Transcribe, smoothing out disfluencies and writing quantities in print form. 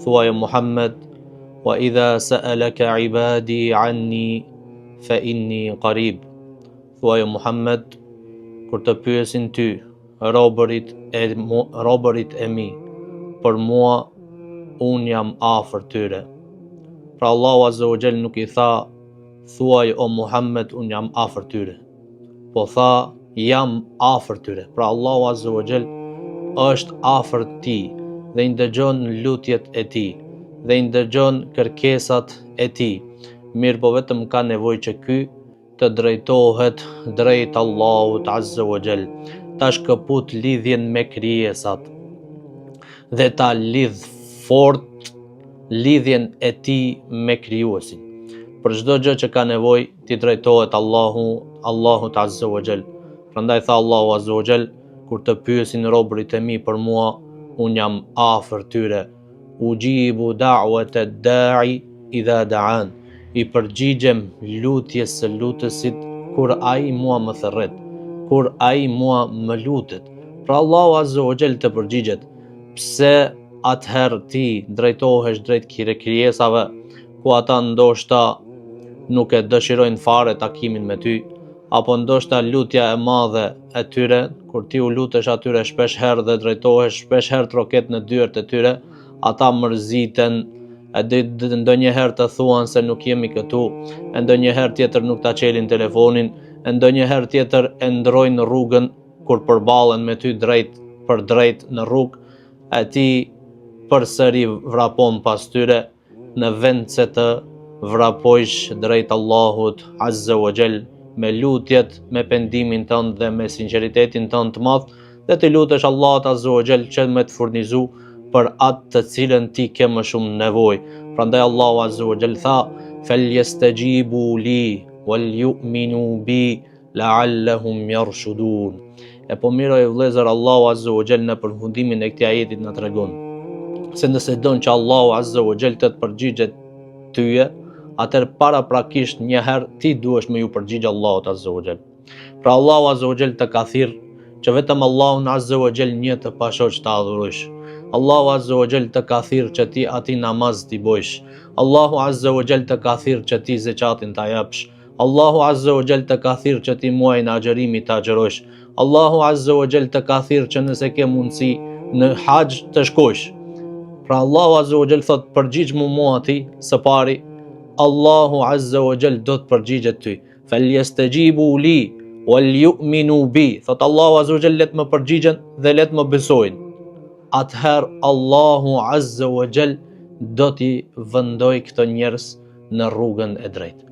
Thuaj o Muhammed, wa idha sa'alaka ibadi anni fa inni qarib. Thuaj o Muhammed, kur të pyesin ty robërit e mi për mua, unë jam afër tyre. Pra Allahu Azza wa Jall nuk I tha thuaj o Muhammed unë jam afër tyre, po tha jam afër tyre. Pra Allahu Azza wa Jall është afër ti dhe I ndëgjon lutjet e ti dhe I ndëgjon kërkesat e ti. Mirë po vetëm ka nevojë që ky të drejtohet drejt Allahut Azza wa Jall, ta shkëput lidhjen me krijesat dhe ta lidh fort lidhjen e tij me krijuesin. Për çdo gjë që ka nevojë ti drejtohet Allahut Azza wa Jall. Prandaj tha Allahu Azza wa Jall, kur të pyesin robërit e mi për mua, unë jam afër tyre. Ujibu da'wata da'i idha da'an. I përgjigjem lutjes së lutësit kur ai mua më thërret, kur ai mua më lutet. Pra Allahu Azza wa Jall të përgjigjet. Pse atëherë ti drejtohesh drejt krijesave ku ata ndoshta nuk e dëshirojnë fare takimin me ty, apo ndoshta lutja e madhe e tyre, kur ti u lutesh atyre shpesh herë dhe drejtohesh shpesh herë troket në dyert e tyre, ata mërziten, ndonjëherë të thuan se nuk jemi këtu, ndonjëherë tjetër nuk ta çelin telefonin, ndonjëherë tjetër e ndrojnë rrugën kur përballen me ty drejt për drejt në rrugë, e ti përsëri vrapon pas tyre në vend se të vrapojsh drejt Allahut Azza wa Jall me lutjet, me pendimin tënd dhe me sinqeritetin tënd të madh, dhe të lutesh Allahut Azza wa Jall që me të furnizu për atë të cilën ti ke më shumë nevojë. Prandaj Allahu Azza wa Jall tha: "Falyastajibu li wal yu'minu bi la'allahum yarshudun." E po mirë o vëllezër, Allahu Azza wa Jall në përfundimin e këtij ajeti na tregon se nëse don që Allahu Azza wa Jall të përgjigjet tyje, atëherë paraprakisht një herë ti duhesh me ju përgjigj Allahut Azza wa Jall. Pra Allahu Azza wa Jall të ka thirrë që vetëm Allahun Azza wa Jall një të pashoq të adhurosh. Allahu Azza wa Jall të ka thirrë që ti ati namaz t'i bojsh. Allahu Azza wa Jall të ka thirrë që ti zeqatin t'a japsh. Allahu Azza wa Jall të ka thirrë që ti muajin e agjërimit t'a agjërosh. Allahu Azza wa Jall të ka thirrë që nëse ke mundësi në haxh të shkosh. Pra Allahu Azza wa Jall thot përgjigj mua ti, së pari Allahu Azza wa Jall do të përgjigjet ty. Falyastajibu li wal yu'minu bi. Thot Allahu Azza wa Jall let më përgjigjen dhe let më besojnë. Atëherë Allahu Azza wa Jall do t'i vendoj këto njerëz në rrugën e drejtë.